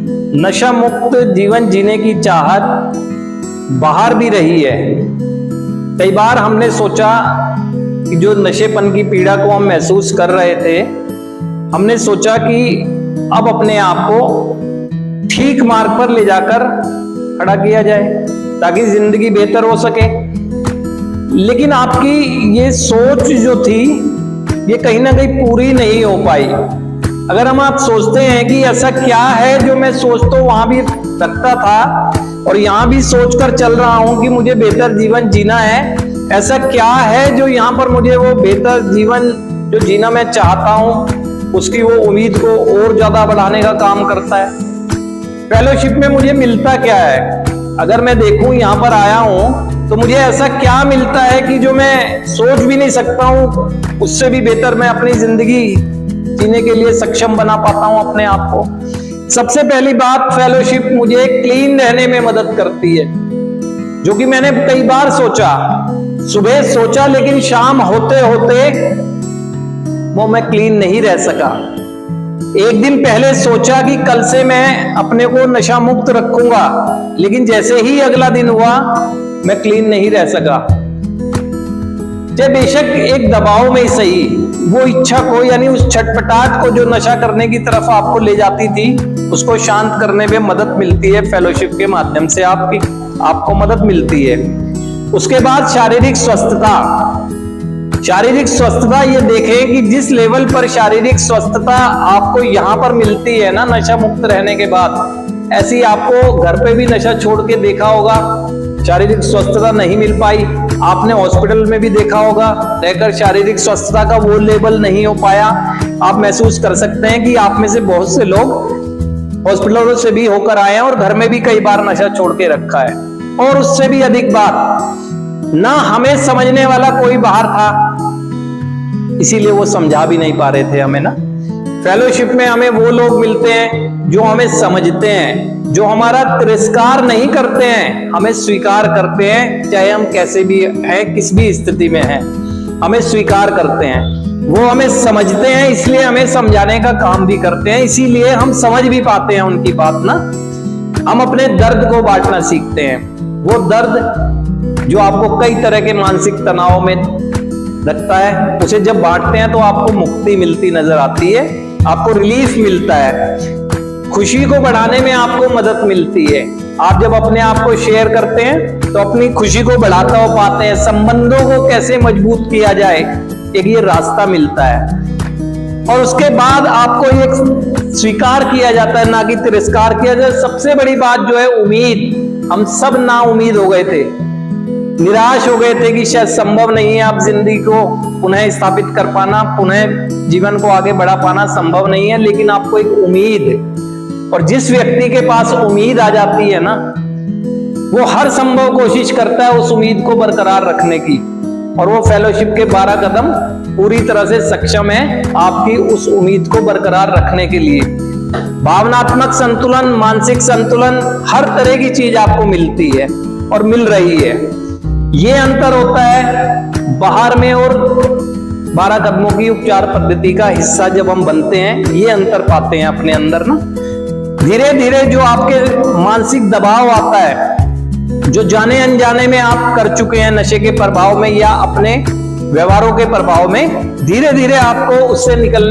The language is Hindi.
नशा मुक्त जीवन जीने की चाहत बाहर भी रही है। कई बार हमने सोचा कि जो नशेपन की पीड़ा को हम महसूस कर रहे थे, हमने सोचा कि अब अपने आप को ठीक मार्ग पर ले जाकर खड़ा किया जाए ताकि जिंदगी बेहतर हो सके। लेकिन आपकी ये सोच जो थी ये कहीं ना कहीं पूरी नहीं हो पाई। अगर आप सोचते हैं कि ऐसा क्या है जो मैं सोच तो वहां भी रखता था और यहां भी सोचकर चल रहा हूं कि मुझे बेहतर जीवन जीना है, ऐसा क्या है जो यहां पर मुझे वो बेहतर जीवन जो जीना मैं चाहता हूं उसकी वो उम्मीद को और ज्यादा बढ़ाने का काम करता है। फेलोशिप में मुझे मिलता क्या है? अगर मैं देखूं यहां पर आया हूं तो मुझे ऐसा क्या मिलता है कि जो मैं सोच भी नहीं सकता हूं, उससे भी बेहतर मैं अपनी जिंदगी जीने के लिए सक्षम बना पाता हूं अपने आप को। सबसे पहली बात, फेलोशिप मुझे क्लीन रहने में मदद करती है, जो कि मैंने कई बार सोचा। सुबह सोचा लेकिन शाम होते होते वो मैं क्लीन नहीं रह सका। एक दिन पहले सोचा कि कल से मैं अपने को नशा मुक्त रखूंगा, लेकिन जैसे ही अगला दिन हुआ मैं क्लीन नहीं रह सका। चाहे बेशक एक दबाव में ही सही, वो इच्छा को यानी उस छटपटाहट को जो नशा करने की तरफ आपको ले जाती थी, उसको शांत करने में मदद मिलती है फेलोशिप के माध्यम से। आपको मदद मिलती है। उसके बाद शारीरिक स्वस्थता। शारीरिक स्वस्थता, ये देखें कि जिस लेवल पर शारीरिक स्वस्थता आपको यहां पर मिलती है ना नशा मुक्त रहने के बाद, ऐसी आपको घर पे भी नशा छोड़ के देखा होगा शारीरिक स्वस्थता नहीं मिल पाई। आपने हॉस्पिटल में भी देखा होगा रहकर शारीरिक स्वस्थता का वो लेवल नहीं हो पाया। आप महसूस कर सकते हैं कि आप में से बहुत से लोग हॉस्पिटलों से भी होकर आए हैं और घर में भी कई बार नशा छोड़ के रखा है। और उससे भी अधिक बात, ना हमें समझने वाला कोई बाहर था, इसीलिए वो समझा भी नहीं पा रहे थे हमें ना। फेलोशिप में हमें वो लोग मिलते हैं जो हमें समझते हैं, जो हमारा तिरस्कार नहीं करते हैं, हमें स्वीकार करते हैं, चाहे हम कैसे भी हैं, किस भी स्थिति में हैं, हमें स्वीकार करते हैं। वो हमें समझते हैं, इसलिए हमें समझाने का काम भी करते हैं, इसीलिए हम समझ भी पाते हैं उनकी बात ना। हम अपने दर्द को बांटना सीखते हैं। वो दर्द जो आपको कई तरह के मानसिक तनाव में रखता है, उसे जब बांटते हैं तो आपको मुक्ति मिलती नजर आती है, आपको रिलीफ मिलता है, खुशी को बढ़ाने में आपको मदद मिलती है। आप जब अपने आप को शेयर करते हैं तो अपनी खुशी को बढ़ाता हो पाते हैं। संबंधों को कैसे मजबूत किया जाए, एक ये रास्ता मिलता है। और उसके बाद आपको ये स्वीकार किया जाता है, ना कि तिरस्कार किया जाए। सबसे बड़ी बात जो है उम्मीद। हम सब ना उम्मीद हो गए थे, निराश हो गए थे कि शायद संभव नहीं है आप जिंदगी को पुनः स्थापित कर पाना, पुनः जीवन को आगे बढ़ा पाना संभव नहीं है। लेकिन आपको एक उम्मीद, और जिस व्यक्ति के पास उम्मीद आ जाती है ना, वो हर संभव कोशिश करता है उस उम्मीद को बरकरार रखने की। और वो फेलोशिप के 12 कदम पूरी तरह से सक्षम है आपकी उस उम्मीद को बरकरार रखने के लिए। भावनात्मक संतुलन, मानसिक संतुलन, हर तरह की चीज आपको मिलती है और मिल रही है। ये अंतर होता है बाहर में और 12 कदमों की उपचार पद्धति का हिस्सा जब हम बनते हैं, ये अंतर पाते हैं अपने अंदर ना। धीरे धीरे जो आपके मानसिक दबाव आता है, जो जाने अनजाने में आप कर चुके हैं नशे के प्रभाव में या अपने व्यवहारों के प्रभाव में, धीरे धीरे आपको उससे निकलने